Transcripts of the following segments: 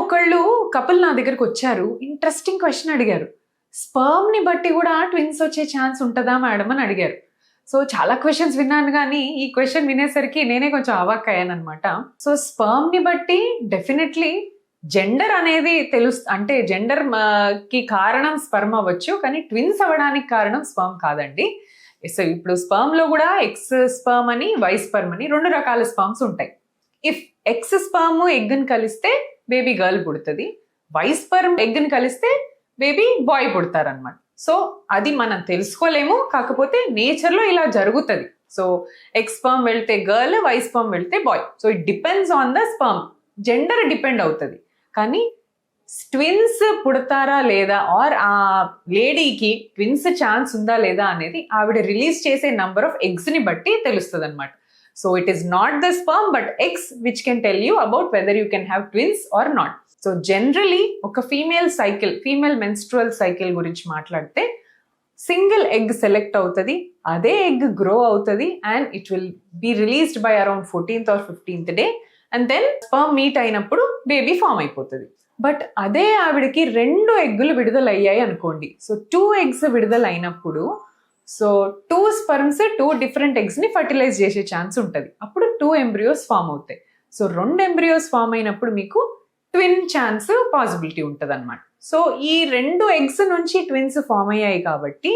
ఒకళ్ళు కపుల్ నా దగ్గరకు వచ్చారు. ఇంట్రెస్టింగ్ క్వశ్చన్ అడిగారు. స్పర్మ్ ని బట్టి కూడా ట్విన్స్ వచ్చే ఛాన్స్ ఉంటుందా మేడం అని అడిగారు. సో చాలా క్వశ్చన్స్ విన్నాను, కానీ ఈ క్వశ్చన్ వినేసరికి నేనే కొంచెం అవాక్ అయ్యాను అనమాట. సో స్పర్మ్ ని బట్టి డెఫినెట్లీ జెండర్ అనేది అంటే జెండర్ కి కారణం స్పర్మ్ అవ్వచ్చు, కానీ ట్విన్స్ అవ్వడానికి కారణం స్పర్మ్ కాదండి. సో ఇప్పుడు స్పర్మ్ లో కూడా ఎక్స్ స్పర్మ్ అని వై స్పర్మ్ అని 2 రకాల స్పర్మ్స్ ఉంటాయి. ఇఫ్ ఎక్స్ స్పర్మ్ ఎగ్ని కలిస్తే బేబీ గర్ల్ పుడుతుంది, వై స్పర్మ్ ఎగ్ని కలిస్తే బేబీ బాయ్ పుడతారనమాట. సో అది మనం తెలుసుకోలేము, కాకపోతే నేచర్లో ఇలా జరుగుతుంది. సో ఎక్స్ స్పర్మ్ వెళ్తే గర్ల్, వై స్పర్మ్ వెళ్తే boy. So it depends on the sperm, gender depend అవుతుంది. కానీ ట్విన్స్ పుడతారా లేదా ఆర్ ఆ లేడీకి ట్విన్స్ ఛాన్స్ ఉందా లేదా అనేది ఆవిడ రిలీజ్ చేసే నంబర్ ఆఫ్ ఎగ్స్ ని బట్టి తెలుస్తుంది అనమాట. So it is not the sperm but eggs which can tell you about whether you can have twins or not. So generally ఒక ఫీమేల్ మెన్స్ట్రువల్ సైకిల్ గురించి మాట్లాడితే సింగిల్ ఎగ్ సెలెక్ట్ అవుతుంది, అదే egg grow అవుతుంది and it will be released by around 14th or 15th day and then sperm meet అయినప్పుడు baby form అయిపోతుంది. But అదే ఆవిడకి 2 ఎగ్గులు విడుదలయ్యాయి అనుకోండి. So 2 eggs విడుదలైనప్పుడు so 2 sperms 2 different eggs ని ఫర్టిలైజ్ చేసే ఛాన్స్ ఉంటుంది. అప్పుడు 2 embryos ఫామ్ అవుతాయి. సో 2 embryos ఫామ్ అయినప్పుడు మీకు ట్విన్ ఛాన్స్ పాసిబిలిటీ ఉంటుంది అనమాట. సో ఈ 2 eggs నుంచి ట్విన్స్ ఫామ్ అయ్యాయి కాబట్టి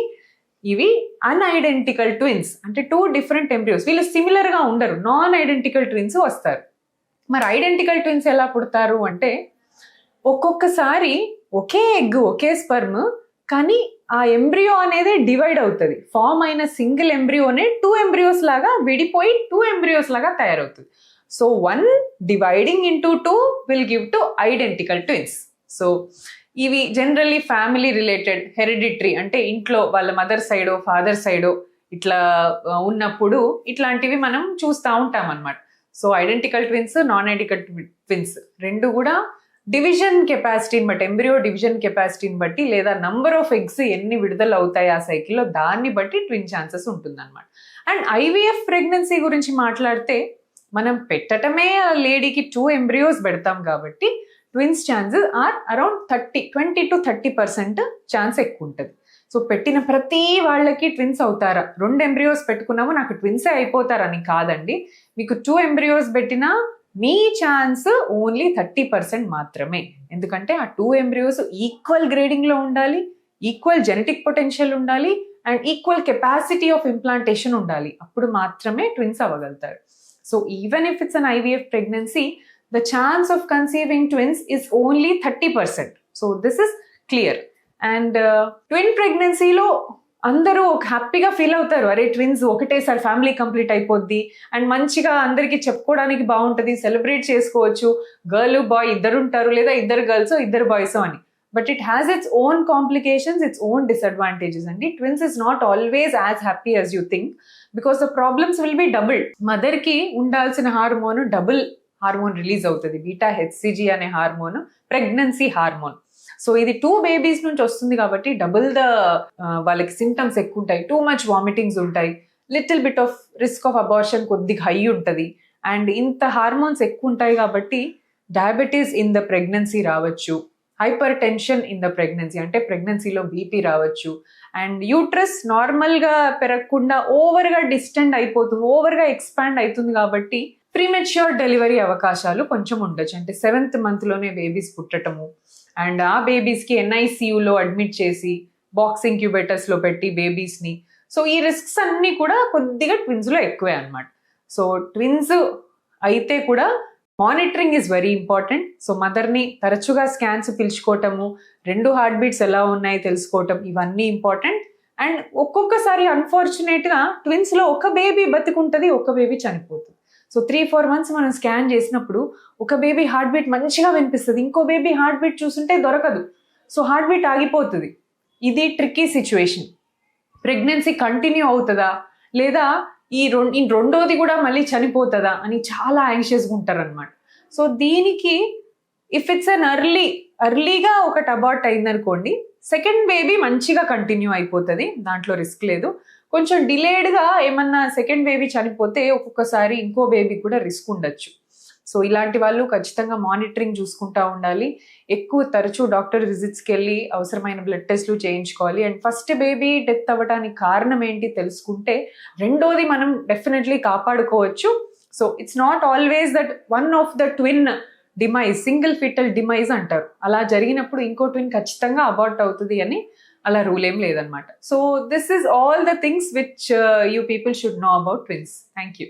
ఇవి అన్ఐడెంటికల్ ట్విన్స్, అంటే 2 different embryos. వీళ్ళు సిమిలర్ గా ఉండరు, నాన్ ఐడెంటికల్ ట్విన్స్ వస్తారు. మరి ఐడెంటికల్ ట్విన్స్ ఎలా పుడతారు అంటే ఒక్కొక్కసారి ఒకే ఎగ్ ఒకే స్పర్మ్, కానీ ఆ ఎంబ్రియో అనేది డివైడ్ అవుతుంది. ఫామ్ అయిన సింగిల్ ఎంబ్రియోనే 2 embryos లాగా విడిపోయి 2 embryos లాగా తయారవుతుంది. So 1 dividing into 2 will give to identical twins. So ఇవి జనరల్లీ ఫ్యామిలీ రిలేటెడ్, హెరిడిటరీ, అంటే ఇంట్లో వాళ్ళ మదర్ సైడో ఫాదర్ సైడో ఇట్లా ఉన్నప్పుడు ఇట్లాంటివి మనం చూస్తూ ఉంటాం అన్నమాట. So identical twins, non identical twins రెండు కూడా డివిజన్ కెపాసిటీని బట్టి, ఎంబ్రియో డివిజన్ కెపాసిటీని బట్టి లేదా నంబర్ ఆఫ్ ఎగ్స్ ఎన్ని విడుదల అవుతాయి ఆ సైకిల్లో దాన్ని బట్టి ట్విన్ ఛాన్సెస్ ఉంటుంది అనమాట. అండ్ ఐవీఎఫ్ ప్రెగ్నెన్సీ గురించి మాట్లాడితే మనం పెట్టటమే ఆ లేడీకి 2 embryos పెడతాం కాబట్టి twins chances are around 20 to 30% chance ఎక్కువ ఉంటుంది. సో పెట్టిన ప్రతి వాళ్ళకి ట్విన్స్ అవుతారా? 2 embryos పెట్టుకున్నాము నాకు ట్విన్సే అయిపోతారని కాదండి. మీకు 2 embryos పెట్టినా మీ ఛాన్స్ ఓన్లీ 30% మాత్రమే. ఎందుకంటే ఆ 2 embryos ఈక్వల్ గ్రేడింగ్లో ఉండాలి, ఈక్వల్ జెనెటిక్ పొటెన్షియల్ ఉండాలి and equal capacity of implantation ఉండాలి. అప్పుడు మాత్రమే ట్విన్స్ అవ్వగలుగుతారు. So even if it's an IVF pregnancy, the chance of conceiving twins is only 30%. So this is clear. And twin pregnancy లో అందరూ ఒక హ్యాపీగా ఫీల్ అవుతారు, అరే ట్విన్స్ ఒకటేసారి ఫ్యామిలీ కంప్లీట్ అయిపోద్ది అండ్ మంచిగా అందరికీ చెప్పుకోవడానికి బాగుంటుంది, సెలబ్రేట్ చేసుకోవచ్చు, గర్ల్ బాయ్ ఇద్దరు ఉంటారు లేదా ఇద్దరు గర్ల్స్ ఇద్దరు బాయ్స్ అని. But it has its own complications, its own disadvantages అండి. Twins is not always as happy as you think, because the problems will be double. మదర్కి ఉండాల్సిన హార్మోన్ డబుల్ హార్మోన్ రిలీజ్ అవుతుంది, బీటా హెచ్సిజీ అనే hormone, pregnancy hormone. So ఇది 2 babies నుంచి వస్తుంది కాబట్టి double the వాళ్ళకి సిమ్టమ్స్ ఎక్కువ ఉంటాయి, టూ మచ్ వామిటింగ్స్ ఉంటాయి, little bit of risk of abortion కొద్దిగా హై ఉంటుంది. అండ్ ఇంత హార్మోన్స్ ఎక్కువ ఉంటాయి కాబట్టి డయాబెటీస్ ఇన్ ద ప్రెగ్నెన్సీ రావచ్చు, hyper tension in the pregnancy అంటే ప్రెగ్నెన్సీలో బీపీ రావచ్చు, అండ్ యూట్రస్ నార్మల్గా పెరగకుండా ఓవర్గా డిస్టెండ్ అయిపోతుంది, ఓవర్గా ఎక్స్పాండ్ అవుతుంది కాబట్టి ప్రీమెచ్యూర్ డెలివరీ అవకాశాలు కొంచెం ఉండొచ్చు. అంటే 7th month బేబీస్ పుట్టటము అండ్ ఆ బేబీస్కి NICUలో అడ్మిట్ చేసి బాక్స్ ఇంక్యుబేటర్స్లో పెట్టి బేబీస్ని. సో ఈ రిస్క్స్ అన్నీ కూడా కొద్దిగా ట్విన్స్లో ఎక్కువే అనమాట. సో ట్విన్స్ అయితే కూడా monitoring is very important. So మదర్ని తరచుగా స్కాన్స్ పిలుచుకోవటము, 2 హార్ట్ బీట్స్ ఎలా ఉన్నాయి తెలుసుకోవటం, ఇవన్నీ ఇంపార్టెంట్. అండ్ ఒక్కొక్కసారి అన్ఫార్చునేట్గా ట్విన్స్లో ఒక బేబీ బతికుంటుంది, ఒక బేబీ చనిపోతుంది. సో 3-4 months మనం స్కాన్ చేసినప్పుడు ఒక బేబీ హార్ట్ బీట్ మంచిగా వినిపిస్తుంది, ఇంకో బేబీ హార్ట్ బీట్ చూస్తుంటే దొరకదు, సో హార్ట్ బీట్ ఆగిపోతుంది. ఇది ట్రిక్కీ సిచ్యువేషన్. ప్రెగ్నెన్సీ కంటిన్యూ అవుతుందా లేదా ఈ రెండోది కూడా మళ్ళీ చనిపోతుందా అని చాలా యాంగ్షియస్గా ఉంటారు అనమాట. సో దీనికి ఇఫ్ ఇట్స్ అన్ ఎర్లీగా ఒకటి అబార్ట్ అయిందనుకోండి, సెకండ్ బేబీ మంచిగా కంటిన్యూ అయిపోతుంది, దాంట్లో రిస్క్ లేదు. కొంచెం డిలేడ్గా ఏమన్నా సెకండ్ బేబీ చనిపోతే ఒక్కొక్కసారి ఇంకో బేబీ కూడా రిస్క్ ఉండొచ్చు. సో ఇలాంటి వాళ్ళు ఖచ్చితంగా మానిటరింగ్ చూసుకుంటా ఉండాలి. ఎక్కువ తరచూ డాక్టర్ విజిట్స్కి వెళ్ళి అవసరమైన బ్లడ్ టెస్ట్లు చేయించుకోవాలి. అండ్ ఫస్ట్ బేబీ డెత్ అవ్వడానికి కారణం ఏంటి తెలుసుకుంటే రెండోది మనం డెఫినెట్లీ కాపాడుకోవచ్చు. So it's not always that one of the twin demise, single foetal demise అంటారు. అలా జరిగినప్పుడు ఇంకో ట్విన్ ఖచ్చితంగా అబార్ట్ అవుతుంది అని అలా రూల్ ఏం లేదనమాట. So this is all the things which you people should know about twins. Thank you.